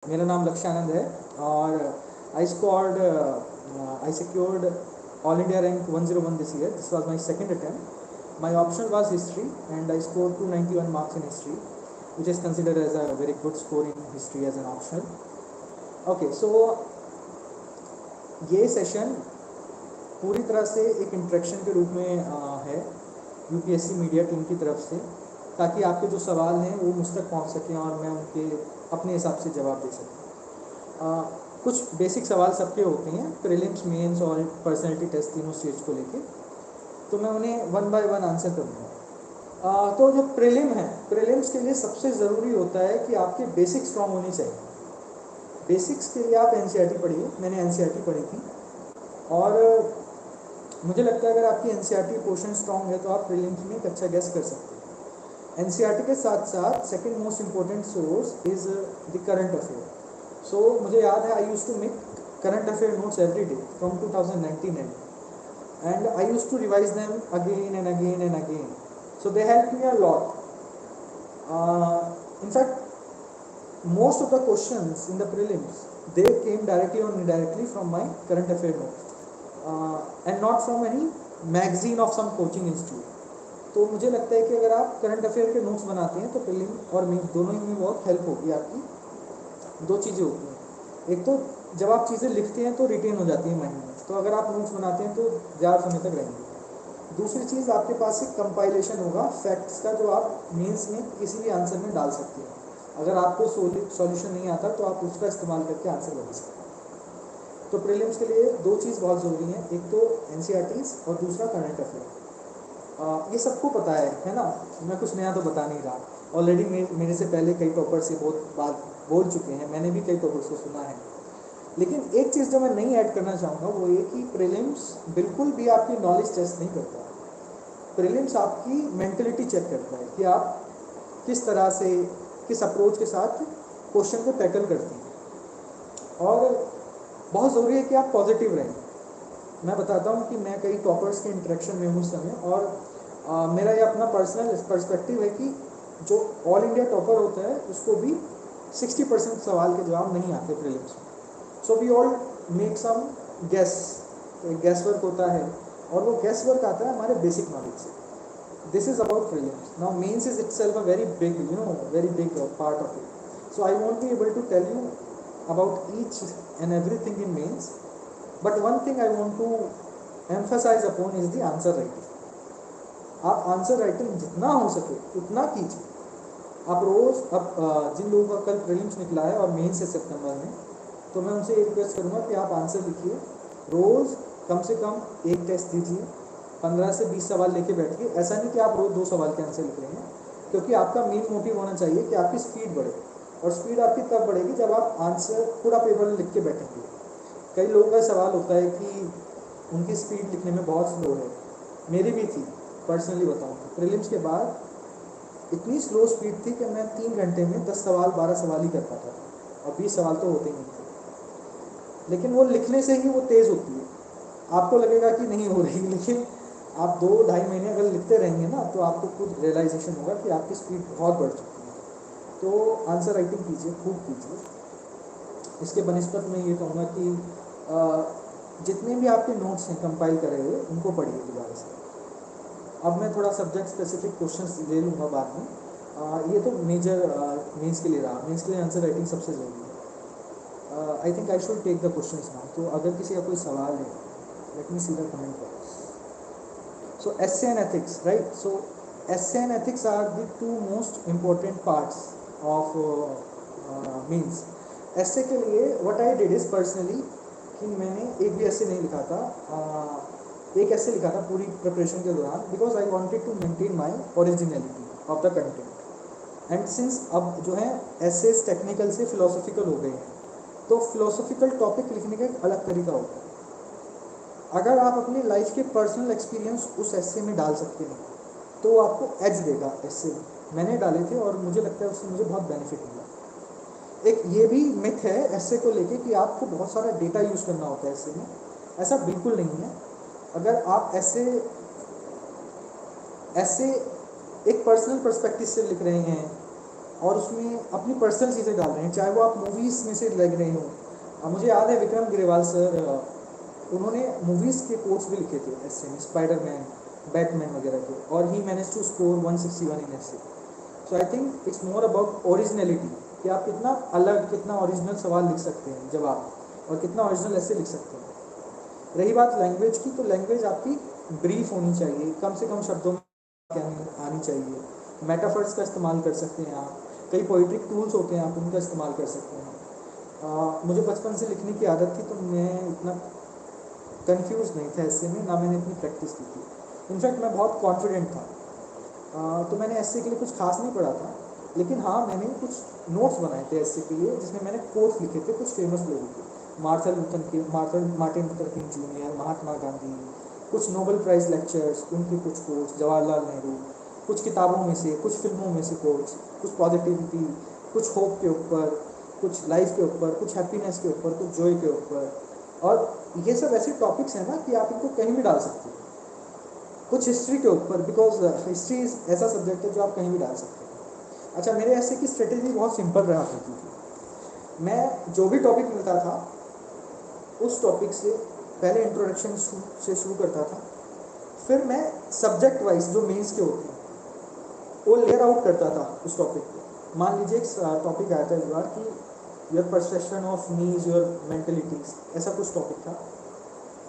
मेरा नाम लक्ष्यानंद है और आई secured all India rank 101 this year. This was my second attempt. My option was history and I scored 291 marks in history, which is considered as a very good score in history as an optional. Okay, so ये session पूरी तरह से एक interaction के रूप में है UPSC media team की तरफ से, ताकि आपके जो सवाल हैं वो मुझ तक पहुंच सकें और मैं उनके अपने हिसाब से जवाब दे सकूं। कुछ बेसिक सवाल सबके होते हैं, प्रीलिम्स, मेंस और पर्सनैलिटी टेस्ट तीनों स्टेज को लेके, तो मैं उन्हें वन बाय वन आंसर करूँगा। तो जो प्रीलिम है, प्रीलिम्स के लिए सबसे ज़रूरी होता है कि आपके बेसिक स्ट्रांग होनी चाहिए। बेसिक्स के लिए आप एनसीईआरटी पढ़िए, मैंने एनसीईआरटी पढ़ी थी और मुझे लगता है अगर आपकी एनसीईआरटी पोर्शन स्ट्रांग है तो आप प्रीलिम्स में एक अच्छा गेस कर सकते हैं। एनसीईआरटी के साथ साथ second most important source is the current affair. So मुझे याद है I use to make current affair notes every day from 2019 and I used to revise them again and again and again. So they helped me a lot. In fact, most of the questions in the prelims, they came directly or indirectly from my current affair notes and not from any magazine of some coaching institute. तो मुझे लगता है कि अगर आप current affair के notes बनाते हैं तो प्रीलिम और मेंस दोनों ही में बहुत हेल्प होगी आपकी। दो चीज़ें होती हैं, एक तो जब आप चीज़ें लिखते हैं तो रिटेन हो जाती है माइंड में, तो अगर आप नोट्स बनाते हैं तो ज़्यादा समय तक रहेंगे। दूसरी चीज़, आपके पास एक कंपाइलेशन होगा फैक्ट्स का, जो आप मेंस में किसी भी आंसर में डाल सकते हैं। अगर आपको सॉल्यूशन नहीं आता तो आप उसका इस्तेमाल करके आंसर बता सकते हैं। तो प्रीलिम्स के लिए दो चीज़ बहुत ज़रूरी है, एक तो एनसीईआरटीज़ और दूसरा करंट अफेयर। ये सबको पता है ना, मैं कुछ नया तो बता नहीं रहा। ऑलरेडी मेरे से पहले कई टॉपर्स से बहुत बात बोल चुके हैं, मैंने भी कई टॉपर्स को सुना है। लेकिन एक चीज़ जो मैं नहीं ऐड करना चाहूँगा वो ये कि प्रीलिम्स बिल्कुल भी आपकी नॉलेज टेस्ट नहीं करता। प्रीलिम्स आपकी मेंटलिटी चेक करता है कि आप किस तरह से, किस अप्रोच के साथ क्वेश्चन को टैकल करते हैं। और बहुत ज़रूरी है कि आप पॉजिटिव रहें। मैं बताता हूँ कि मैं कई टॉपर्स के इंटरेक्शन में हूँ उस समय, और मेरा ये अपना पर्सनल पर्सपेक्टिव है कि जो ऑल इंडिया टॉपर होता है उसको भी 60% सवाल के जवाब नहीं आते प्रीलिम्स में। So we all make some guess work होता है, और वो गैस वर्क आता है हमारे बेसिक नॉलेज से। This is about prelims. Now mains is itself a very big part of it. So I won't be able to tell you about each and everything in mains, but one thing I want to emphasise upon is the answer writing. आप answer writing जितना हो सके उतना कीजिए। आप रोज़, अब जिन लोगों का कल प्रीलिम्स निकला है और मेंस है सितंबर में, तो मैं उनसे ये रिक्वेस्ट करूँगा कि आप आंसर लिखिए। रोज़ कम से कम एक टेस्ट दीजिए, 15 से 20 सवाल लेके बैठिए। ऐसा नहीं कि आप रोज़ 2 सवाल के आंसर लिख रहे हैं, क्योंकि आपका मेन मोटिव होना चाहिए कि आपकी स्पीड बढ़े, और स्पीड आपकी तब बढ़ेगी जब आप आंसर पूरा पेपर लिख के बैठेंगे। कई लोगों का सवाल होता है कि उनकी स्पीड लिखने में बहुत स्लो है, मेरी भी थी। पर्सनली बताऊँ तो प्रीलिम्स के बाद इतनी स्लो स्पीड थी कि मैं 3 घंटे में 10 सवाल 12 सवाल ही कर पाता था, और 20 सवाल तो होते ही नहीं थे। लेकिन वो लिखने से ही वो तेज़ होती है। आपको लगेगा कि नहीं हो रही, लेकिन आप 2-2.5 महीने अगर लिखते रहेंगे ना तो आपको खुद रियलाइजेशन होगा कि आपकी स्पीड बहुत बढ़ चुकी है। तो आंसर राइटिंग कीजिए, खूब कीजिए। इसके बनस्पत में ये कहूँगा कि जितने भी आपके नोट्स हैं कंपाइल करे हुए, उनको पढ़िए दोबारा से। अब मैं थोड़ा सब्जेक्ट स्पेसिफिक क्वेश्चंस ले लूँगा बाद में। ये तो मेजर मेंस के लिए रहा। मेंस के लिए आंसर राइटिंग सबसे ज़रूरी है। I think I should take the questions now. तो अगर किसी का कोई सवाल है, let me see the comment box. So essay and ethics, right? So essay and ethics are the 2 most important parts of mains. Essay के लिए what I did is personally कि मैंने एक भी ऐसे नहीं लिखा था। एक ऐसे लिखा था पूरी प्रिपरेशन के दौरान, because I wanted to maintain my originality of the content. And since अब जो है एसेस टेक्निकल से फिलोसॉफिकल हो गए हैं, तो फिलोसॉफिकल टॉपिक लिखने का एक अलग तरीका होता है। अगर आप अपनी लाइफ के पर्सनल एक्सपीरियंस उस एसे में डाल सकते हैं तो वो आपको एज देगा। एसे मैंने डाले थे और मुझे लगता है उससे मुझे बहुत बेनिफिट मिला। एक ये भी मिथ है एसे को लेके कि आपको बहुत सारा डेटा यूज़ करना होता है एसे में। ऐसा बिल्कुल नहीं है। अगर आप ऐसे ऐसे एक पर्सनल पर्सपेक्टिव से लिख रहे हैं, और उसमें अपनी पर्सनल चीज़ें डाल रहे हैं, चाहे वो आप मूवीज़ में से लग रहे हो। मुझे याद है विक्रम ग्रेवाल सर, उन्होंने मूवीज़ के कोट्स भी लिखे थे ऐसे में, स्पाइडरमैन, बैटमैन वगैरह के, और ही manage to score 161 in essay. So I think it's more about originality, कि आप कितना अलग, कितना ओरिजिनल सवाल लिख सकते हैं जवाब, और कितना ओरिजिनल ऐसे लिख सकते हैं। रही बात लैंग्वेज की, तो लैंग्वेज आपकी ब्रीफ होनी चाहिए, कम से कम शब्दों में आनी चाहिए। मेटाफर्स का इस्तेमाल कर सकते हैं आप, कई पोइट्रिक टूल्स होते हैं आप उनका इस्तेमाल कर सकते हैं। मुझे बचपन से लिखने की आदत थी, तो मैं इतना कंफ्यूज नहीं था ऐसे में, ना मैंने इतनी प्रैक्टिस की थी। इनफैक्ट मैं बहुत कॉन्फिडेंट था। तो मैंने ऐसे के लिए कुछ खास नहीं पढ़ा था, लेकिन हाँ मैंने कुछ नोट्स बनाए थे ऐसे के लिए, जिसमें मैंने कोट्स लिखे थे कुछ फेमस लोगों के, Martin Luther king junior, Mahatma Gandhi, कुछ नोबेल प्राइज लेक्चर्स उनके कुछ कोट्स, जवाहरलाल नेहरू, कुछ किताबों में से, कुछ फिल्मों में से कोट्स, कुछ पॉजिटिविटी, कुछ होप के ऊपर, कुछ लाइफ के ऊपर, कुछ हैप्पीनेस के ऊपर, कुछ जॉय के ऊपर। और ये सब ऐसे टॉपिक्स हैं ना कि आप इनको कहीं भी डाल सकते हो। कुछ हिस्ट्री के ऊपर, बिकॉज हिस्ट्री ऐसा सब्जेक्ट है जो आप कहीं भी डाल सकते हैं। अच्छा, मेरे ऐसे की स्ट्रेटेजी बहुत सिंपल रहा करती थी। मैं जो भी टॉपिक मिलता था उस टॉपिक से पहले इंट्रोडक्शन से शुरू करता था, फिर मैं सब्जेक्ट वाइज जो मेंस के होते हैं वो लेयर आउट करता था उस टॉपिक पे। मान लीजिए एक टॉपिक आया था इस बार कि your perception of me is your mentalities, ऐसा कुछ टॉपिक था।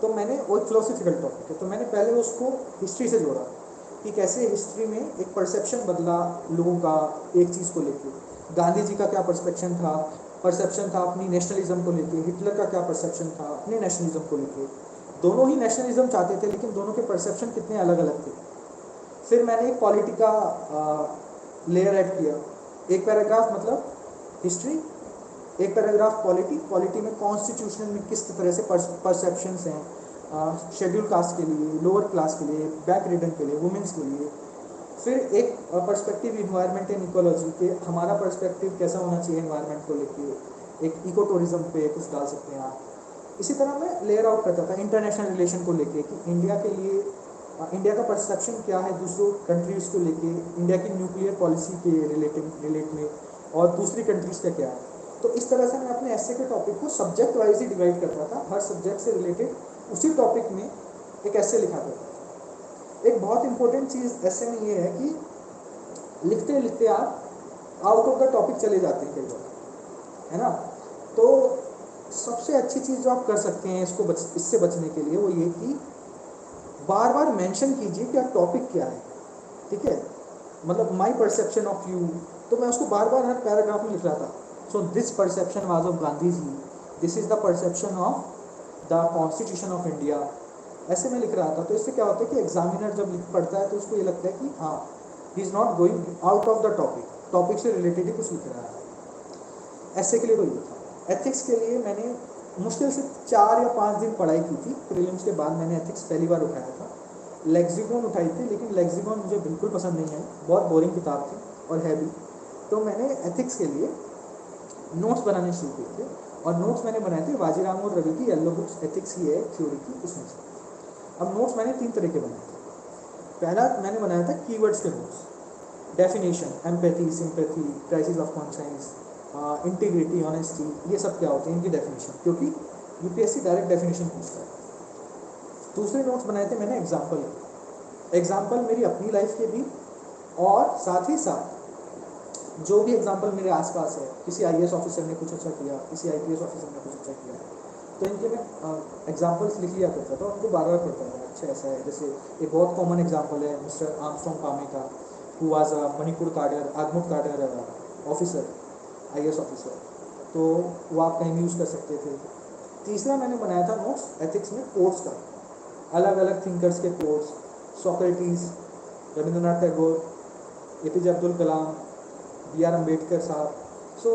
तो मैंने, वो एक फिलोसफिकल टॉपिक है, तो मैंने पहले उसको हिस्ट्री से जोड़ा कि कैसे हिस्ट्री में एक परसेप्शन बदला लोगों का एक चीज़ को लेके। गांधी जी का क्या परसेप्शन था अपनी नेशनलिज्म को लेके, हिटलर का क्या परसेप्शन था अपने नेशनलिज्म को लेके। दोनों ही नेशनलिज्म चाहते थे, लेकिन दोनों के परसेप्शन कितने अलग अलग थे। फिर मैंने एक पॉलिटी का लेयर ऐड किया, एक पैराग्राफ मतलब हिस्ट्री, एक पैराग्राफ पॉलिटी। पॉलिटी में कॉन्स्टिट्यूशन में किस तरह से परसेप्शंस हैं, शेड्यूल कास्ट के लिए, लोअर क्लास के लिए, बैक रिडन के लिए, वुमेंस के लिए। फिर एक पर्सपेक्टिव इन्वायरमेंट एंड इकोलॉजी के, हमारा पर्सपेक्टिव कैसा होना चाहिए इन्वायरमेंट को लेके, एक इको टूरिज्म पे कुछ डाल सकते हैं आप। इसी तरह मैं लेयर आउट करता था इंटरनेशनल रिलेशन को लेके कि इंडिया के लिए, इंडिया का परसेप्शन क्या है दूसरों कंट्रीज़ को लेके, इंडिया की न्यूक्लियर पॉलिसी के रिलेट में, और दूसरी कंट्रीज़ का क्या है। तो इस तरह से मैं अपने ऐसे के टॉपिक को सब्जेक्ट वाइज ही डिवाइड करता था, हर सब्जेक्ट से रिलेटेड उसी टॉपिक में एक ऐसे लिखा करता था। एक बहुत इंपॉर्टेंट चीज़ ऐसे में ये है कि लिखते लिखते आप आउट ऑफ द टॉपिक चले जाते हैं कई बार, है ना। तो सबसे अच्छी चीज़ जो आप कर सकते हैं इससे बचने के लिए, वो ये कि बार बार मेंशन कीजिए कि आप टॉपिक क्या है, ठीक है। मतलब माई परसेप्शन ऑफ यू, तो मैं उसको बार बार हर पैराग्राफ में लिख रहा था। So this perception was of Gandhi ji, this is the perception of the Constitution of India, ऐसे में लिख रहा था। तो इससे क्या होता है कि एग्जामिनर जब पढ़ता है तो उसको ये लगता है कि हाँ, he is not going out of the topic, topic से रिलेटेड ही कुछ लिख रहा है। ऐसे के लिए तो ये था। एथिक्स के लिए मैंने मुश्किल से 4 या 5 दिन पढ़ाई की थी। प्रीलिम्स के बाद मैंने एथिक्स पहली बार उठाया था। लेक्सिकॉन उठाई थी, लेकिन लेक्सिकॉन मुझे बिल्कुल पसंद नहीं आई, बहुत बोरिंग किताब थी और है भी। तो मैंने एथिक्स के लिए नोट्स बनाने शुरू किए थे, और नोट्स मैंने बनाए थे वाजीराम और रवि की येलो बुक्स एथिक्स की है थ्योरी की, उसमें से। अब नोट्स मैंने 3 तरह के बनाए थे। पहला मैंने बनाया था कीवर्ड्स के notes, definition, empathy, sympathy, crisis of conscience, integrity, honesty, ये सब क्या होते हैं इनकी डेफिनेशन, क्योंकि यूपीएससी डायरेक्ट डेफिनेशन पूछता है। दूसरे नोट्स बनाए थे मैंने एग्जाम्पल मेरी अपनी लाइफ के भी, और साथ ही साथ जो भी एग्जाम्पल मेरे आसपास है, किसी आईएएस ऑफिसर ने कुछ अच्छा किया, किसी आईपीएस ऑफिसर ने कुछ अच्छा किया, तो इनके मैं एग्जाम्पल्स लिख लिया करता था, उनको बार बार पढ़ता था। अच्छा ऐसा है, जैसे एक बहुत कॉमन एग्जाम्पल है मिस्टर आर्मस्ट्रॉन्ग पामे का, who was a Manipur cadre, AGMUT cadre officer, IAS officer, तो वो आप कहीं भी यूज़ कर सकते थे। तीसरा मैंने बनाया था नोट्स एथिक्स में कोर्स का, अलग अलग थिंकर्स के quotes, Socrates, Rabindranath Tagore, APJ Abdul Kalam, B R Ambedkar साहब। सो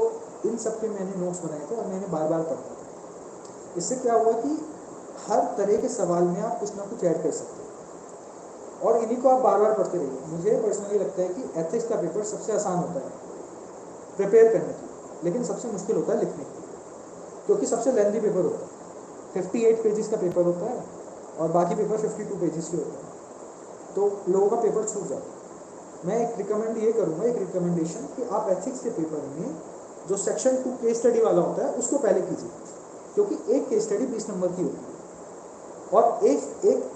इन सब के मैंने नोट्स बनाए थे और मैंने बार बार पढ़ा था। इससे क्या हुआ कि हर तरह के सवाल में आप कुछ ना कुछ ऐड कर सकते हैं, और इन्हीं को आप बार बार पढ़ते रहिए। मुझे पर्सनली लगता है कि एथिक्स का पेपर सबसे आसान होता है प्रिपेयर करने की, लेकिन सबसे मुश्किल होता है लिखने की, क्योंकि सबसे लेंथी पेपर होता है। 58 पेजेस का पेपर होता है, और बाकी पेपर 52 पेजेस के होते हैं, तो लोगों का पेपर छूट जाता है। मैं एक रिकमेंड ये करूँगा, एक रिकमेंडेशन कि आप एथिक्स के पेपर में जो सेक्शन 2 केस स्टडी वाला होता है उसको पहले कीजिए, क्योंकि एक केस स्टडी 20 नंबर की होती है, और एक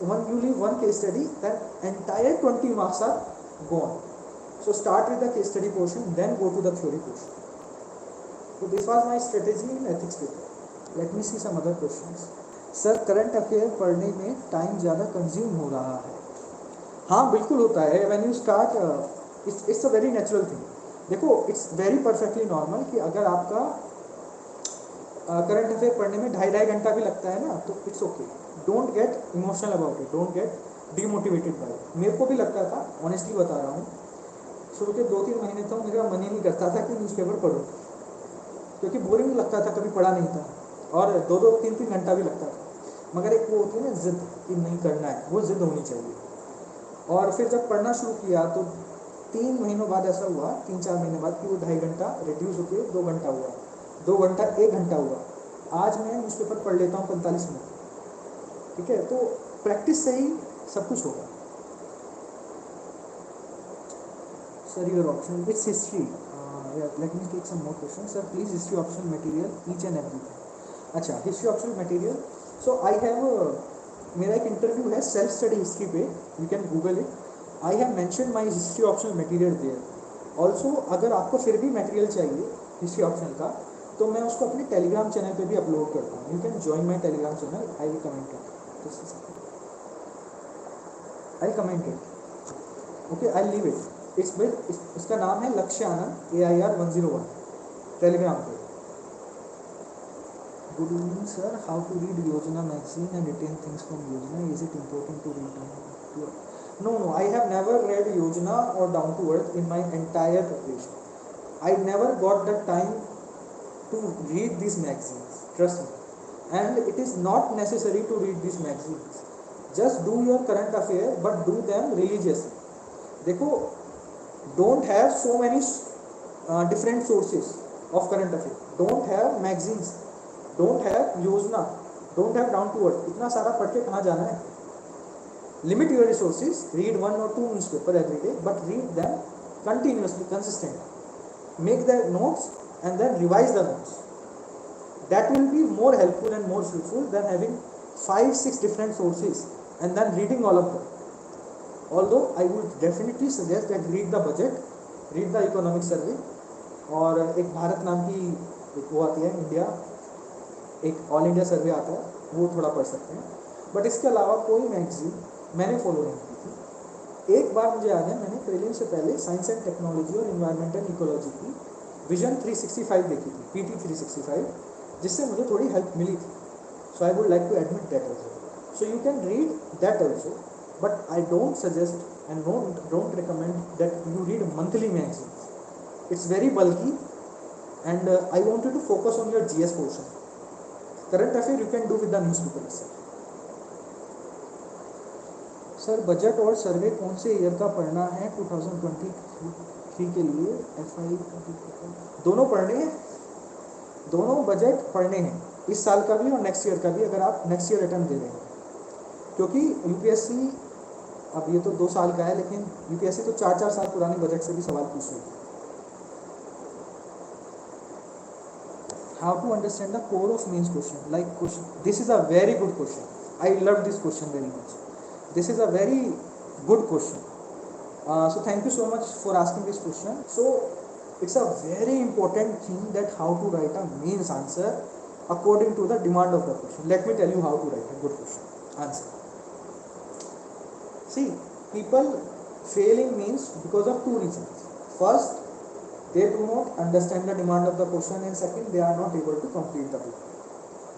when you leave one case study then entire 20 marks are gone. So start with the case study portion, then go to the theory portion. So this was my strategy in ethics paper. Let me see some other questions. Sir current affair पढ़ने में time ज़्यादा consume हो रहा है. हाँ बिल्कुल होता है. When you start it's a very natural thing. देखो इट्स वेरी परफेक्टली नॉर्मल कि अगर आपका करंट अफेयर पढ़ने में 2.5 घंटा भी लगता है ना, तो it's okay. Don't get emotional about it, don't get demotivated by it. मेरे को भी लगता था, ऑनेस्टली बता रहा हूँ, शुरू के 2-3 महीने तो मेरा मन ही नहीं करता था कि न्यूज़पेपर पढूं, क्योंकि बोरिंग लगता था, कभी पढ़ा नहीं था, और 2-2, 3-3 घंटा भी लगता था. मगर एक वो होती है ना जिद कि नहीं करना है, वो जिद होनी चाहिए. और फिर जब पढ़ना शुरू किया तो 3 महीनों बाद ऐसा हुआ, 3-4 महीने बाद, कि वो 2.5 घंटा रिड्यूस होकर 2 घंटा हुआ, 2 घंटा 1 घंटा हुआ. आज मैं न्यूज़पेपर पढ़ लेता हूँ 45 मिनट. ठीक है, तो प्रैक्टिस से ही सब कुछ होगा. Sir, your option, it's history. Yeah, let me take some more questions. Sir, please history optional material, each and everything. अच्छा, history optional material. So I have मेरा एक इंटरव्यू है सेल्फ स्टडी हिस्ट्री पे, you can Google it. I have mention my history optional material there. Also अगर आपको फिर भी material चाहिए हिस्ट्री ऑप्शनल का, तो मैं उसको अपने टेलीग्राम चैनल पे भी अपलोड करता हूँ. You can join my Telegram channel. I will comment it. I comment it. Okay, I leave it. इसका नाम है लक्ष्य आनंद AIR 101 टेलीग्राम पे. Good evening sir, how to read Yojana magazine and written things from Yojana, is it important to read Down to Earth? No, I have never read Yojana और Down to Earth in my entire preparation. I never got the time to read this magazines, trust me. And it is not necessary to read this magazines. Just do your current affair, but do them religiously. देखो, don't have so many different sources of current affair. Don't have magazines, don't have yojana, don't have down to earth. इतना सारा पढ़ के कहाँ जाना है? Limit your resources. Read 1 or 2 newspaper every day, but read them continuously, consistently. Make the notes and then revise the notes. That will be more helpful and more fruitful than having 5-6 different sources and then reading all of them. Although I would definitely suggest that read the budget, read the economic survey, और एक भारत नाम की एक वो आती है India, एक all India सर्वे आता है, वो थोड़ा पढ़ सकते हैं. बट इसके अलावा कोई मैगजीन मैंने फॉलो नहीं की थी. एक बार मुझे याद है, मैंने प्रीलिम से पहले साइंस एंड टेक्नोलॉजी और इन्वायरमेंटल इकोलॉजी की विजन 365 देखी थी, PT 365, जिससे मुझे थोड़ी हेल्प मिली थी. So I would like to admit that also. So you can read that also. But I don't suggest and don't recommend that you read monthly magazines. It's very bulky, and I want you to focus on your GS portion. Current affair you can do with the newspaper itself. Sir budget और सर्वे कौन से year का पढ़ना है 2023 के लिए? FI दोनों पढ़ने हैं, दोनों बजट पढ़ने हैं, इस साल का भी और नेक्स्ट ईयर का भी, अगर आप नेक्स्ट ईयर अटेम्प्ट दे रहे हैं. क्योंकि UPSC अब ये तो 2 साल का है, लेकिन UPSC तो 4-4 साल पुराने बजट से भी सवाल पूछ रही है. How to understand the core of mains question, like question, this is a very good question. I love this question very much. This is a very good question. So thank you so much for asking this question. So it's a very important thing that how to write a mains answer according to the demand of the question. Let me tell you how to write a good question answer. See, people fail in means because of 2 reasons. First, they do not understand the demand of the question, and second, they are not able to complete the paper.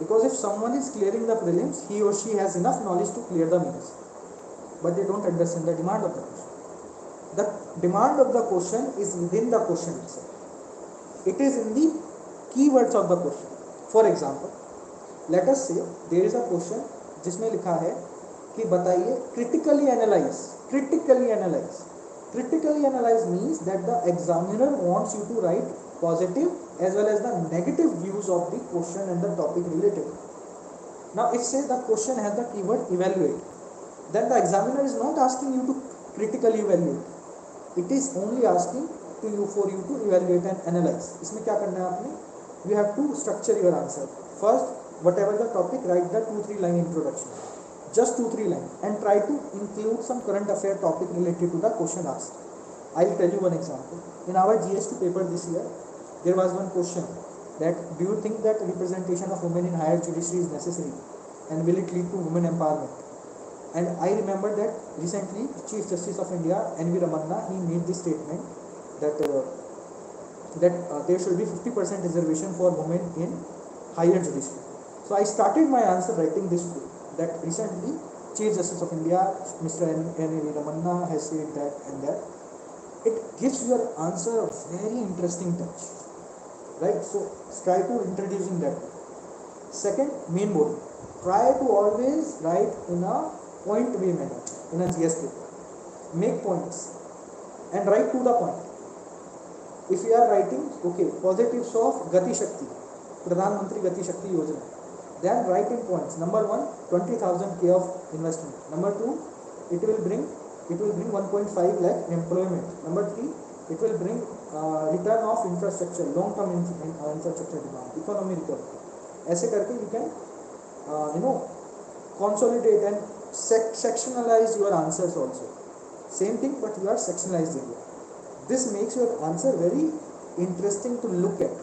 Because if someone is clearing the prelims, he or she has enough knowledge to clear the mains, but they don't understand the demand of the question. The demand of the question is within the question itself. It is in the keywords of the question. For example, let us say there is a question जिसमें लिखा है कि बताइए critically analyze. Critically analyze. Critically analyze means that the examiner wants you to write positive as well as the negative views of the question and the topic related. Now if say the question has the keyword evaluate, then the examiner is not asking you to critically evaluate. It is only asking to you for you to evaluate and analyse. इसमें क्या करना है आपने, you have to structure your answer. First whatever the topic write the 2-3 line introduction, just 2-3 line, and try to include some current affair topic related to the question asked. I'll tell you one example. In our GS2 paper this year, there was one question that do you think that representation of women in higher judiciary is necessary and will it lead to women empowerment? And I remember that recently Chief Justice of India N.V. Ramanna, he made this statement that there should be 50% reservation for women in higher judiciary. So I started my answer writing this way, that recently Chief Justice of India Mr. N.V. Ramanna has said that and that. It gives your answer a very interesting touch, right? So try to introducing that. Second, main body. Try to always write in a point way manner in a GS paper. Make points and write to the point. If you are writing, okay, positives of Gati Shakti, Pradhan Mantri Gati Shakti Yojana, then write in points. Number 1, 20,000 K of investment. Number 2, it will bring 1.5 lakh employment. Number 3, it will bring return of infrastructure, long term infrastructure demand, economy recovery. ऐसे करके you can consolidate and sectionalize your answers also. Same thing, but you are sectionalizing it. This makes your answer very interesting to look at.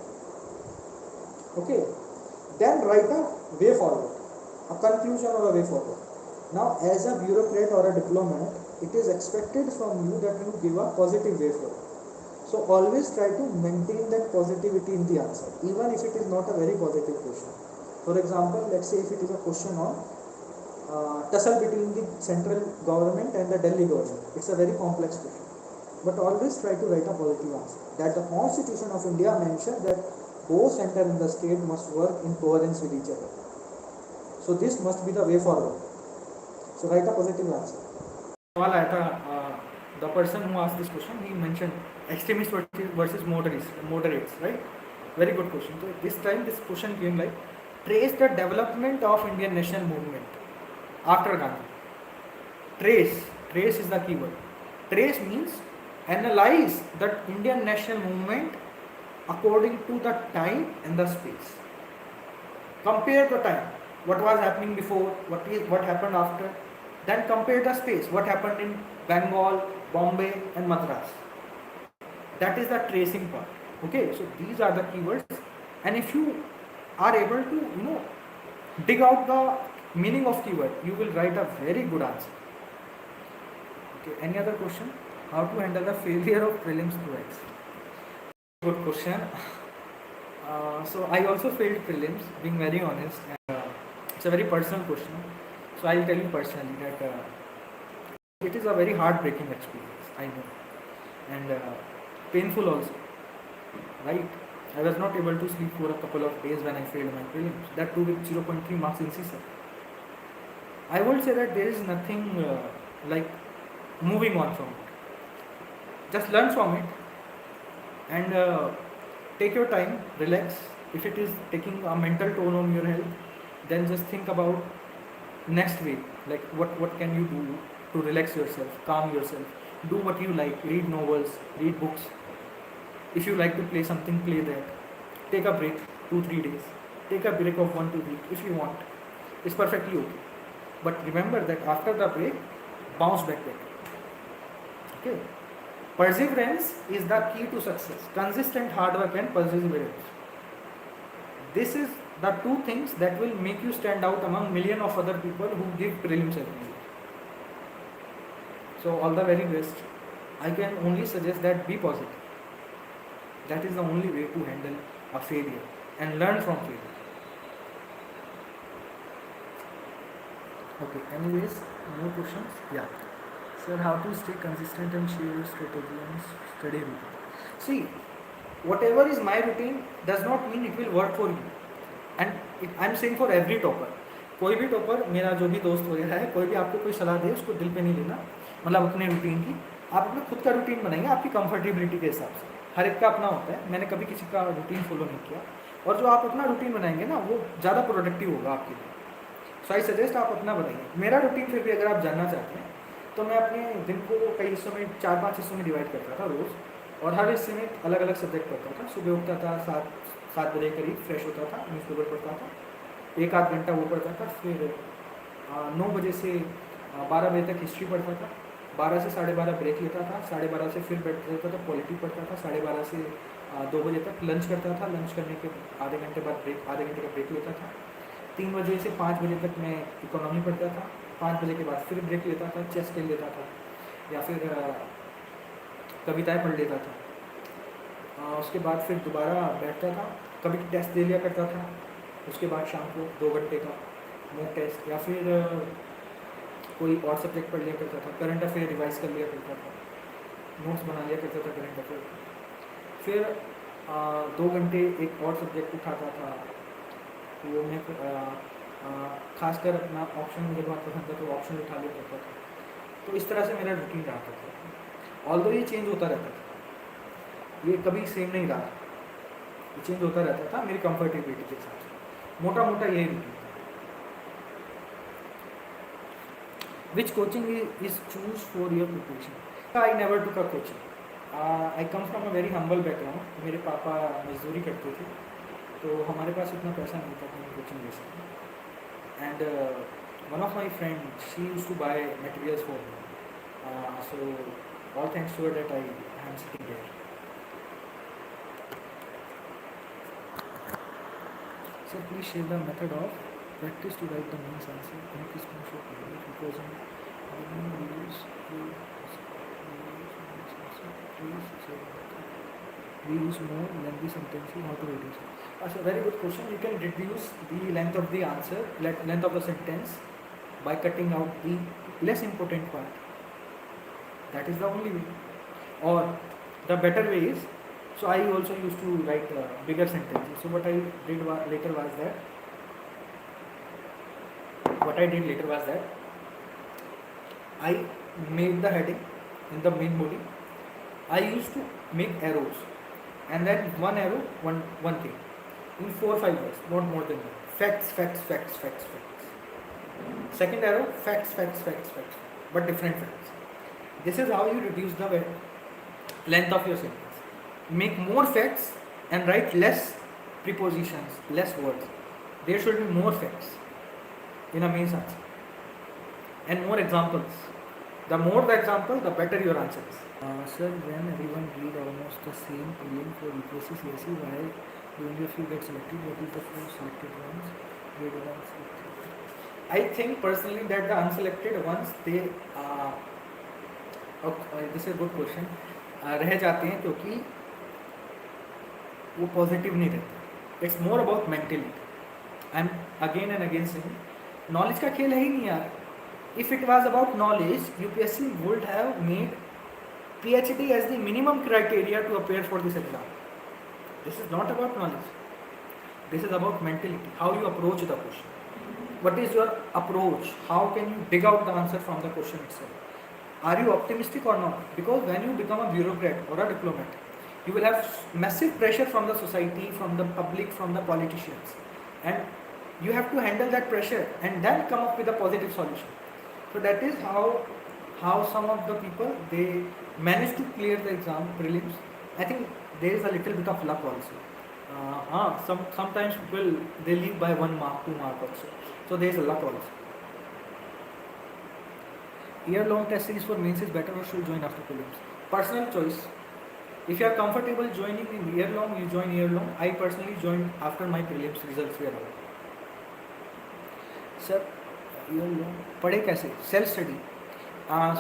Okay, then write a way forward, a conclusion or a way forward. Now, as a bureaucrat or a diplomat, it is expected from you that you give a positive way forward. So always try to maintain that positivity in the answer, even if it is not a very positive question. For example, let's say if it is a question on tussle between the central government and the Delhi government, it's a very complex question. But always try to write a positive answer. That the Constitution of India mentions that both center and the state must work in coherence with each other. So this must be the way forward. So write a positive answer. सवाल आया था, the person who asked this question, he mentioned extremists versus moderates, right? Very good question. So this time this question came like, trace the development of Indian national movement after Gandhi. Trace is the keyword. Trace means analyze the Indian national movement according to the time and the space. Compare the time, what was happening before, what happened after. Then compare the space, what happened in Bengal, Bombay and Madras. That is the tracing part. Okay, so these are the keywords, and if you are able to dig out the meaning of keyword, you will write a very good answer. Okay, any other question? How to handle the failure of prelims twice? Good question. So I also failed prelims, being very honest, and it's a very personal question. So I'll tell you personally that it is a very heartbreaking experience, I know, and painful also, right? I was not able to sleep for a couple of days when I failed my prelims, that too with 0.3 marks in CSAT. I would say that there is nothing like moving on from it. Just learn from it and take your time, relax. If it is taking a mental toll on your health, then just think about next week, like what can you do to relax yourself, calm yourself, do what you like, read novels, read books. If you like to play something, play that. Take a break 2-3 days, take a break of 1-2 weeks if you want. It's perfectly okay, but remember that after the break, bounce back better. Okay, perseverance is the key to success. Consistent hard work and perseverance, this is the two things that will make you stand out among million of other people who give prelims every year. So all the very best. I can only suggest that be positive. That is the only way to handle a failure and learn from failure. Okay, anyways, no questions? Yeah. Sir, how to stay consistent and share your strategy and study routine? See, whatever is my routine does not mean it will work for you. And I am saying for every topper. कोई भी topper, मेरा जो भी दोस्त वगैरह है, कोई भी आपको कोई सलाह दे उसको दिल पे नहीं लेना. मतलब अपने रूटीन की, आप अपना खुद का रूटीन बनाएंगे आपकी कंफर्टेबिलिटी के हिसाब से. हर एक का अपना होता है, मैंने कभी किसी का रूटीन फॉलो नहीं किया. और जो आप अपना रूटीन बनाएंगे ना, वो ज़्यादा प्रोडक्टिव होगा आपके लिए. सो आई सजेस्ट आप अपना बनाइए. मेरा रूटीन फिर भी अगर आप जानना चाहते हैं तो मैं अपने दिन को कई हिस्सों में 4-5 हिस्सों में डिवाइड करता था रोज़, और हर हिस्से में एक अलग अलग सब्जेक्ट पढ़ता था। सुबह उठता था 7 बजे करीब, फ्रेश होता था, न्यूज़पेपर पढ़ता था, 1 आध घंटा वो पढ़ता था। फिर 9 बजे से 12 बजे तक हिस्ट्री पढ़ता था, 12 से 12:30 ब्रेक लेता था, 12:30 से फिर बैठ जाता था, पॉलिटी पढ़ता था, 12:30 से 2 बजे तक लंच करता था। लंच करने के आधे घंटे बाद आधे घंटे का ब्रेक लेता था। 3 बजे से 5 बजे तक मैं इकोनॉमी पढ़ता था, 5 बजे के बाद फिर ब्रेक लेता था, चेस खेल लेता था या फिर कविताएं पढ़ लेता था। उसके बाद फिर दोबारा बैठता था, कभी टेस्ट दे लिया करता था। उसके बाद शाम को 2 घंटे का मॉक टेस्ट या फिर कोई और सब्जेक्ट पढ़ लिया करता था, करंट अफेयर रिवाइज कर लिया करता था, नोट्स बना लिया करता था करंट अफेयर। फिर 2 घंटे एक और सब्जेक्ट उठाता था, वो मैं खासकर अपना ऑप्शन मुझे बहुत पसंद था, तो ऑप्शन उठा लिया करता था। तो इस तरह से मेरा रूटीन रहा था। ऑल्दो ये चेंज होता रहता था, ये कभी सेम नहीं रहा, ये चेंज होता रहता था मेरी कंफर्टेबिलिटी के साथ। मोटा मोटा यही रूटीन था। Which coaching is choose for your preparation? I never took a coaching. I come from a very humble background. मेरे पापा मजदूरी करते थे, तो हमारे पास इतना पैसा नहीं था कि हम कोचिंग ले सकें। And one of my friend, she used to buy materials for me, so all thanks to her that I am sitting here. So please share the method of practice to write the main answer. Make this screenshot because we use more lengthy sentences. How to reduce it? That's a very good question. You can reduce the length of the answer, length of the sentence, by cutting out the less important part. That is the only way. Or the better way is, so I also used to write bigger sentences. So what I did later was that I made the heading in the main body. I used to make arrows, and then one arrow, one thing, in 4 or 5 words, not more than that. Facts, facts, facts, facts, facts. Second arrow, facts, facts, facts, facts, but different facts. This is how you reduce the length of your sentence. Make more facts and write less prepositions, less words. There should be more facts in a main answer and more examples. The more the example, the better your answer is. Sir, when everyone read almost the same prelim for UPSC CSE, why only a few get selected? What is the few selected ones? Grade 1 selected. I think personally that the unselected ones, they this is good question, रह जाते हैं क्योंकि वो positive नहीं रहते। It's more about mentality. I am again and again saying, knowledge का खेल है ही नहीं यार। If it was about knowledge, UPSC would have made PhD as the minimum criteria to appear for this exam. This is not about knowledge, this is about mentality, how you approach the question, what is your approach, how can you dig out the answer from the question itself. Are you optimistic or not? Because when you become a bureaucrat or a diplomat, you will have massive pressure from the society, from the public, from the politicians, and you have to handle that pressure and then come up with a positive solution. So that is how some of the people, they manage to clear the exam prelims. I think there is a little bit of luck also. Sometimes people, they leave by 1 mark, 2 mark also. So there is a luck also. Year-long test series for mains is better or should join after prelims? Personal choice. If you are comfortable joining in year-long, you join year-long. I personally joined after my prelims results were out. Sir, year-long पढ़े कैसे? Self study.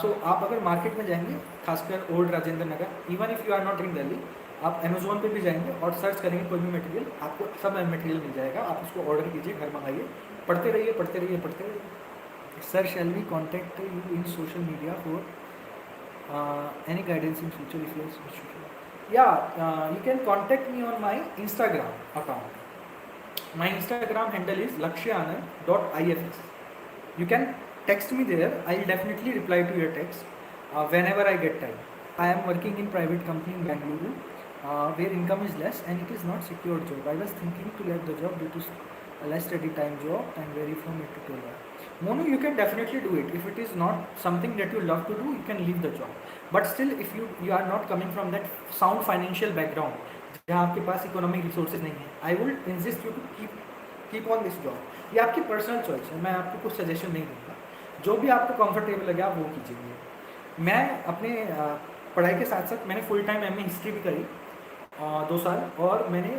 So आप अगर market में जाएंगे, खासकर old Rajendra Nagar, even if you are not in Delhi, आप Amazon पे भी जाएंगे और सर्च करेंगे कोई भी मटेरियल, आपको सब मटेरियल मिल जाएगा। आप उसको ऑर्डर कीजिए, घर मंगाइए, पढ़ते रहिए, पढ़ते रहिए, पढ़ते रहिए। Sir, shall we contact you in social media for any guidance in future if yes? Yeah, you can contact me on my Instagram account. My Instagram handle is lakshayanand.ifs. You can text me there. I'll definitely reply to your text whenever I get time. I am working in private company in Bangalore where income is less and it is not secured job. I was thinking to let the job due to less study time job, time vary from 8 to 12 hours. Mono, you can definitely do it. If it is not something that you love to do, you can leave the job. But still, if you are not coming from that sound financial background, जहाँ आपके पास economic resources नहीं है, I will insist you to keep on this job. ये आपकी personal choice है, मैं आपको कुछ सजेशन नहीं दूंगा. जो भी आपको कंफर्टेबल लगे आप वो कीजिए. मैं अपने पढ़ाई के साथ साथ मैंने फुल टाइम एमए हिस्ट्री भी करी 2 साल, और मैंने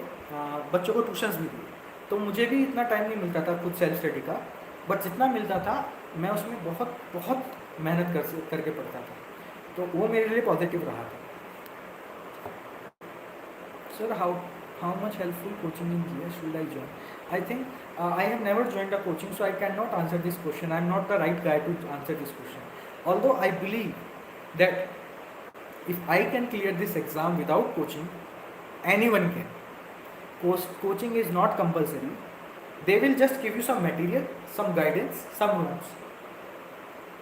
बच्चों को ट्यूशन्स भी दिए. तो मुझे भी इतना टाइम नहीं मिलता था खुद सेल्फ स्टडी का, बट जितना मिलता था मैं उसमें बहुत बहुत मेहनत करके पढ़ता था. तो वो मेरे लिए पॉजिटिव रहा था. Sir how much helpful coaching in GS should I join? I think I have never joined a coaching, so I cannot answer this question. I am not the right guy to answer this question. Although I believe that if I can clear this exam without coaching, anyone can. Coaching is not compulsory. They will just give you some material, some guidance, some notes.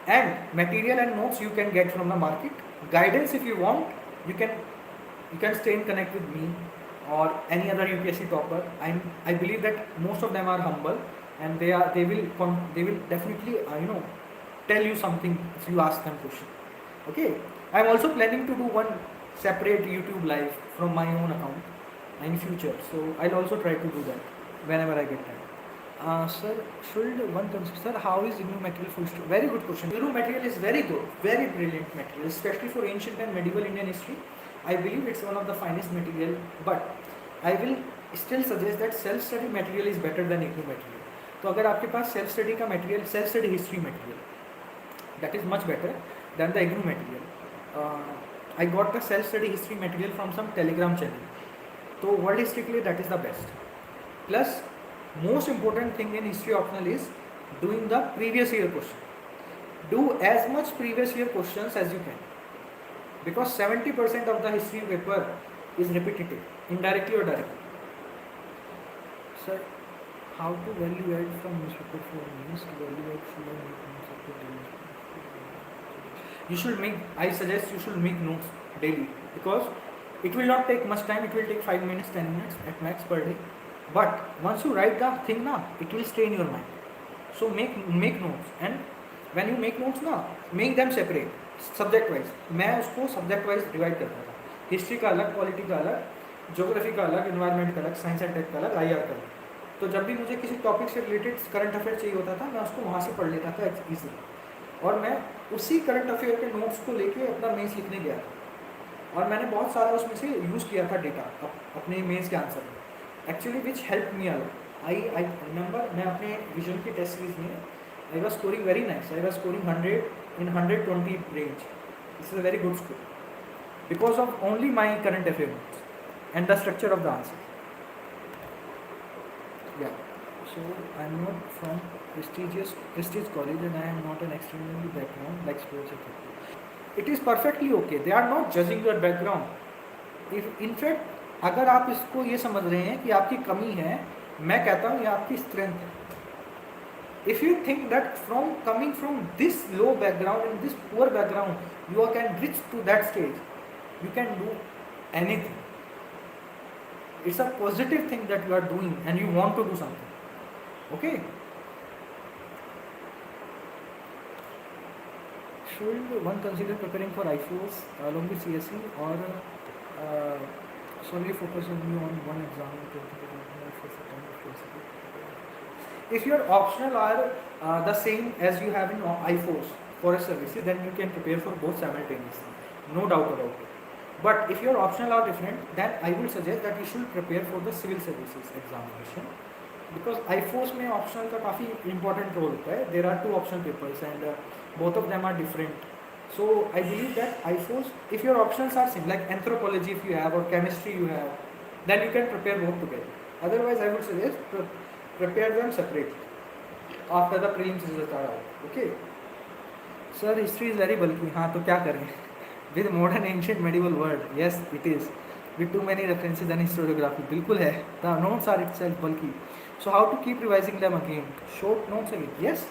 And material and notes you can get from the market. Guidance, if you want, you can stay in connect with me or any other UPSC topper. I believe that most of them are humble, and they will definitely tell you something if you ask them question. Okay, I am also planning to do one separate YouTube live from my own account in future, so I'll also try to do that whenever I get time. Sir, should one consider, sir, how is GNU material full story? Very good question. GNU material is very good, very brilliant material, especially for ancient and medieval Indian history. I believe it's one of the finest material, but I will still suggest that self study material is better than GNU material. तो अगर आपके पास self study का material, self study history material, that is much better than the GNU material. I got the self study history material from some Telegram channel. So holistically that is the best. Plus, most important thing in history optional is doing the previous year question. Do as much previous year questions as you can, because 70% of the history paper is repetitive, indirectly or directly. Sir, how to value add from newspaper for news? Value add should I make notes? You should make, I suggest you should make notes daily, because it will not take much time. It will take 5 minutes, 10 minutes at max per day. But once you write the thing na, it will stay in your mind. So make notes, and when you make notes na, make them separate, subject wise. मैं उसको subject wise divide करता था. History का अलग, polity का अलग, geography का अलग, इन्वायरमेंट का अलग, साइंस एंड टेक का अलग, IR का अलग. तो जब भी मुझे किसी टॉपिक से रिलेटेड करंट अफेयर चाहिए होता था, मैं उसको वहाँ से पढ़ लेता था ईजिली, और मैं उसी करंट अफेयर के नोट्स को लेके अपना मेंस लिखने गया था. और मैंने बहुत सारा उसमें से यूज़ किया था डेटा अपने मेंस के आंसर में, actually which help me a lot. I remember मैं अपने विजन की टेस्ट सीरीज में I was scoring very nice. I was scoring 100 in 120 range. This is a very good score because of only my current affair notes and the structure of the answer. Yeah. So I am not from prestige college, and I am not an extremely background like sports etc. It is perfectly okay. They are not judging your background. If in fact अगर आप इसको ये समझ रहे हैं कि आपकी कमी है, मैं कहता हूँ ये आपकी स्ट्रेंथ है. If you think that from coming from this low background and this poor background you can reach to that stage, you can do anything. It's a positive thing that you are doing and you want to do something. Okay? Should one consider preparing for IFOS along with CSE, or solely focus only on one exam? If your optional are the same as you have in IFOS forest services, then you can prepare for both simultaneously, no doubt about it. But if your optional are different, then I will suggest that you should prepare for the civil services examination, because IFOS में optional का काफ़ी important role होता है. There are 2 optional papers and both of them are different. So I believe that IFOS, if your options are same, like anthropology if you have or chemistry you have, then you can prepare both together. Otherwise I would suggest prepare them separately after the prelims results are out. Okay? Sir, history is very bulky. हाँ तो क्या करें? With modern ancient medieval world, yes it is. With too many references and historiography, बिल्कुल है. The notes are itself bulky. So how to keep revising them again? Short notes again. Yes.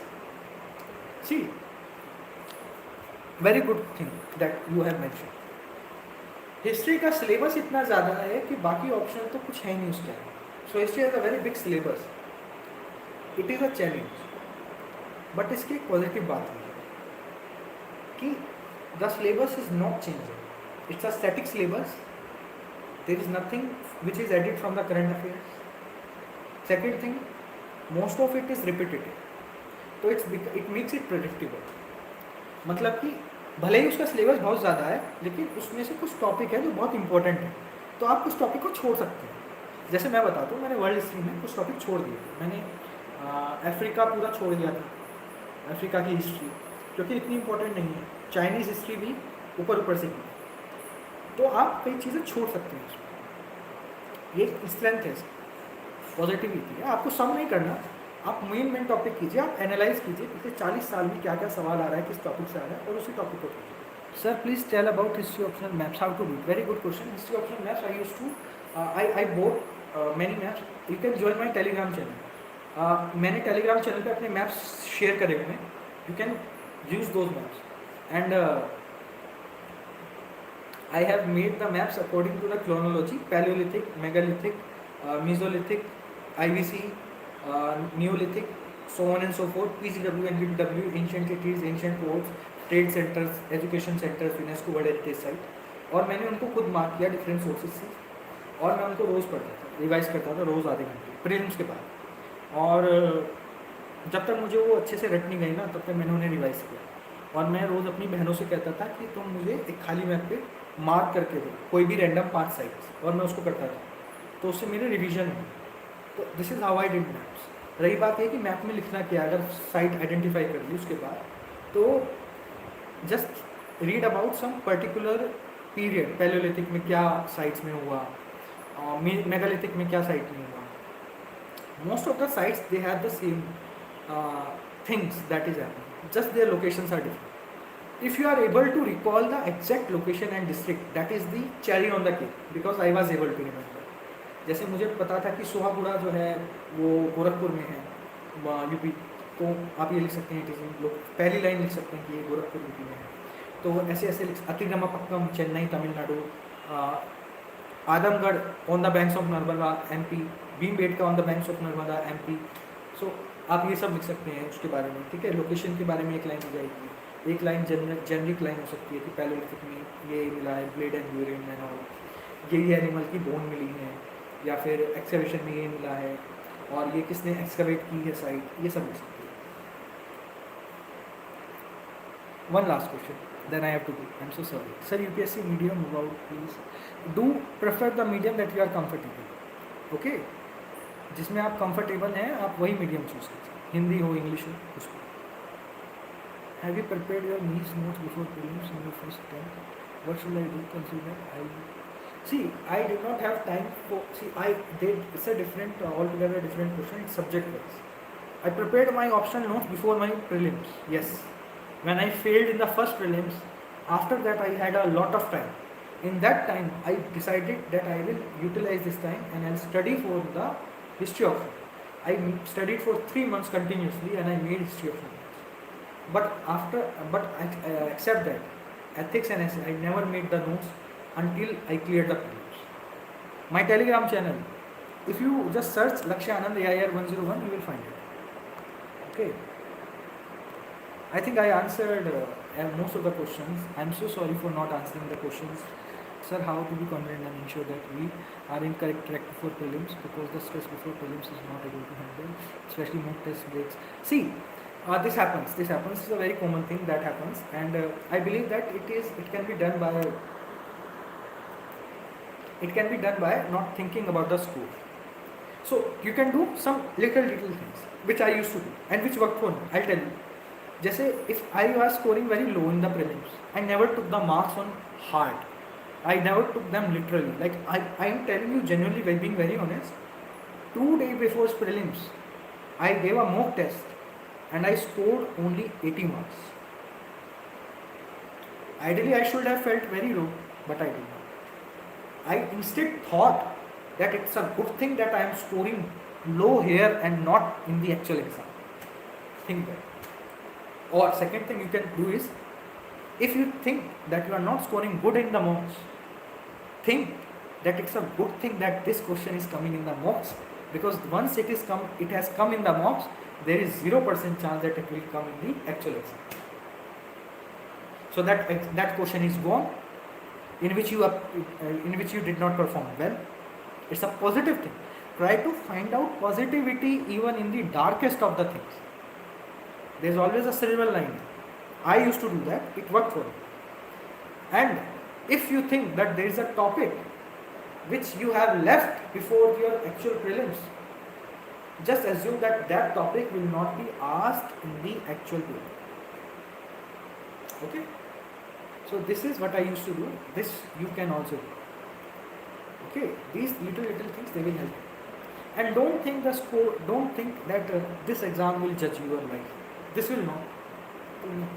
See, very good thing that you have mentioned. History का syllabus इतना ज़्यादा है कि बाकी option तो कुछ है नहीं उसके. So history has a very big syllabus. It is a challenge, but इसकी एक पॉजिटिव बात है कि the syllabus is not changing, it's a static syllabus, there is nothing which is added from the current affairs. Second thing, most of it is repetitive, तो it makes it predictable. मतलब कि भले ही उसका syllabus बहुत ज़्यादा है, लेकिन उसमें से कुछ टॉपिक है जो बहुत इंपॉर्टेंट है, तो आप कुछ टॉपिक को छोड़ सकते हैं. जैसे मैं बताता हूँ, मैंने वर्ल्ड हिस्ट्री में कुछ टॉपिक छोड़ दिए थे. मैंने अफ्रीका पूरा छोड़ दिया था, अफ्रीका की हिस्ट्री, क्योंकि इतनी इंपॉर्टेंट नहीं है. चाइनीज़ हिस्ट्री भी ऊपर ऊपर से की, तो आप कई चीज़ें छोड़ सकते हैं उसमें. ये स्ट्रेंथ है, पॉजिटिविटी है. आपको सम नहीं करना, आप मेन टॉपिक कीजिए, आप एनालाइज कीजिए पिछले 40 साल में क्या क्या सवाल आ रहा है, किस टॉपिक से आ रहा है, और उसी टॉपिक को कीजिए. Sir please tell about history optional maps, how to do. Very good question. History optional maps I used to I bought many maps. You can join my Telegram channel. मैंने Telegram channel पे अपने maps share करे हुए हैं. You can use those maps, and I have made the maps according to the chronology: Paleolithic, Megalithic, Mesolithic, IVC, Neolithic, so on and so forth. PCW and BPW, ancient cities, ancient ports, trade centers, education centers, UNESCO World Heritage Site. और मैंने उनको खुद mark किया different sources से, और मैं उनको रोज़ पढ़ता था, रिवाइज करता था रोज़ आधे घंटे प्रीलिम्स के बाद. और जब तक मुझे वो अच्छे से रट नहीं गई ना, तब तक मैंने उन्हें रिवाइज किया. और मैं रोज़ अपनी बहनों से कहता था कि तुम मुझे एक खाली मैप पे मार्क करके दो कोई भी रैंडम 5 साइट्स, और मैं उसको करता था, तो उससे मेरे रिवीजन हुई. तो this is how I did maps. रही बात ये कि मैप में लिखना क्या, अगर साइट आइडेंटिफाई कर ली उसके बाद, तो just read about some particular period. Palaeolithic में क्या साइट्स में हुआ, मेगालिथिक में क्या साइट में हुआ. Most of the sites they have the same things that is happening, just their locations are different. If you are able to recall the exact location and district, that is the cherry on the cake, because I was able to remember. जैसे मुझे पता था कि सोहागुड़ा जो है वो गोरखपुर में है, यूपी, तो आप ये लिख सकते हैं, इट इज लोग पहली लाइन लिख सकते हैं कि ये गोरखपुर यूपी में है. तो ऐसे ऐसे Attirampakkam Chennai Tamil Nadu, Adamgarh on the banks of Narmada MP, Bhimbetka on the banks of Narmada MP. सो आप ये सब लिख सकते हैं उसके बारे में. ठीक है, लोकेशन के बारे में एक लाइन हो जाएगी. एक लाइन जेनरिक लाइन हो सकती है कि पैलियोलिथिक में ये मिला है, blade and urine and all, ये एनिमल की बोन मिली है, या फिर एक्सकवेशन में ये मिला है, और ये किसने एक्सकवेट की है साइट, ये सब लिख सकते हैं. One last question, then I have to go. I am so sorry. Sir UPSC medium about please do prefer the medium that you are comfortable. Okay, जिसमें आप कंफर्टेबल हैं आप वही मीडियम चूज कीजिए, हिंदी हो इंग्लिश हो कुछ भी. Have you prepared your needs notes before prelims in your first attempt, what should I do, consider I see I did not have time for, see I did, it's a different altogether different question, it's subject wise. I prepared my optional notes before my prelims, yes. When I failed in the first prelims, after that I had a lot of time. In that time I decided that I will utilize this time and I'll study for the history of it. I studied for 3 months continuously and I made history of it. But I accept that ethics and essay I never made the notes until I cleared the prelims. My Telegram channel, if you just search Lakshya Anand AIR 101, you will find it. Okay. I think I answered most of the questions. I'm so sorry for not answering the questions. Sir, how to be confident and ensure that we are in correct track before prelims, because the stress before prelims is not able to handle, especially mock test breaks. See, this happens. This is a very common thing that happens, and I believe that it can be done by not thinking about the score. So you can do some little things which I used to do and which worked for me. I'll tell you. जैसे if I was scoring very low in the prelims, I never took the marks on heart. I never took them literally. Like I am telling you genuinely, by being very honest, 2 days before prelims, I gave a mock test and I scored only 80 marks. Ideally, I should have felt very low, but I did not. I instead thought that it's a good thing that I am scoring low here and not in the actual exam. Think that. Or second thing you can do is, if you think that you are not scoring good in the mocks, think that it's a good thing that this question is coming in the mocks because once it has come in the mocks, there is 0% chance that it will come in the actual exam. So that question is gone, in which you did not perform well. It's a positive thing. Try to find out positivity even in the darkest of the things. There's always a silver lining. I used to do that. It worked for me. And if you think that there is a topic which you have left before your actual prelims, just assume that that topic will not be asked in the actual paper. Okay? So this is what I used to do. This you can also do. Okay? These little things, they will help you. And don't think that this exam will judge your life. This will not.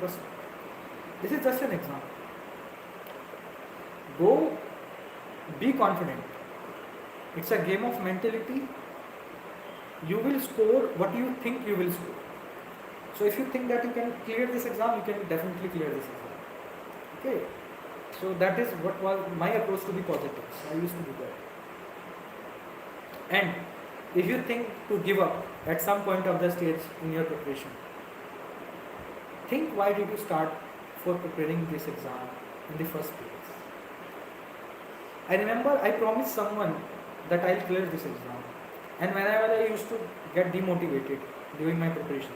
Trust me. This is just an exam. Go, be confident. It's a game of mentality. You will score what you think you will score. So if you think that you can clear this exam, you can definitely clear this exam. Okay. So that is what was my approach to be positive. I used to do that. And if you think to give up at some point of the stage in your preparation, think why did you start for preparing this exam in the first place. I remember I promised someone that I'll clear this exam, and whenever I used to get demotivated during my preparation,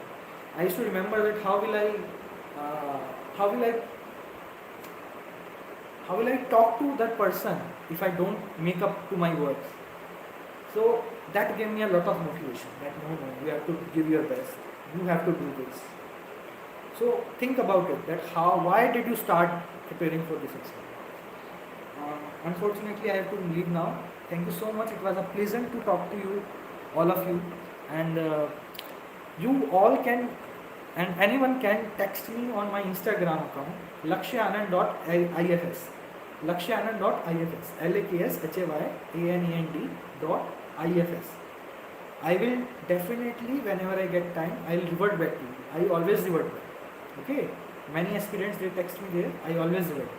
I used to remember that how will I talk to that person if I don't make up to my words. So that gave me a lot of motivation that no, you have to give your best, you have to do this. So think about it, that why did you start preparing for this exam? Unfortunately, I have to leave now. Thank you so much. It was a pleasant to talk to you, all of you, and you all can, and anyone can text me on my Instagram account, lakshayanand.ifs, lakshayanand.ifs, lakshayanand.ifs. I will definitely, whenever I get time, I will revert back to you. I always revert back. Okay, many aspirants, they text me there, I always revert.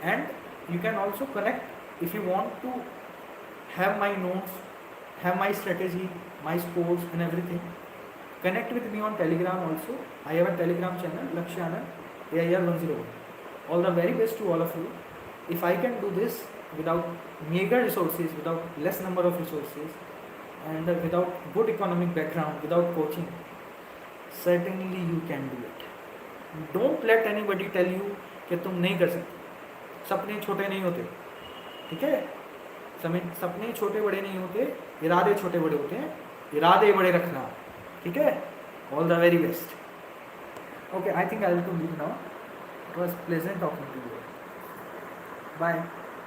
And you can also connect if you want to have my notes, have my strategy, my scores and everything. Connect with me on Telegram also. I have a Telegram channel, Lakshayanand AIR101. All the very best to all of you. If I can do this without meager resources, without less number of resources, and without good economic background, without coaching, certainly you can do it. Don't let anybody tell you कि तुम नहीं कर सकते. सपने छोटे नहीं होते, ठीक है? सपने छोटे बड़े नहीं होते, इरादे छोटे बड़े होते हैं. इरादे बड़े रखना, ठीक है? All the very best. Okay, I think I will leave now. It was pleasant talking to you. Bye.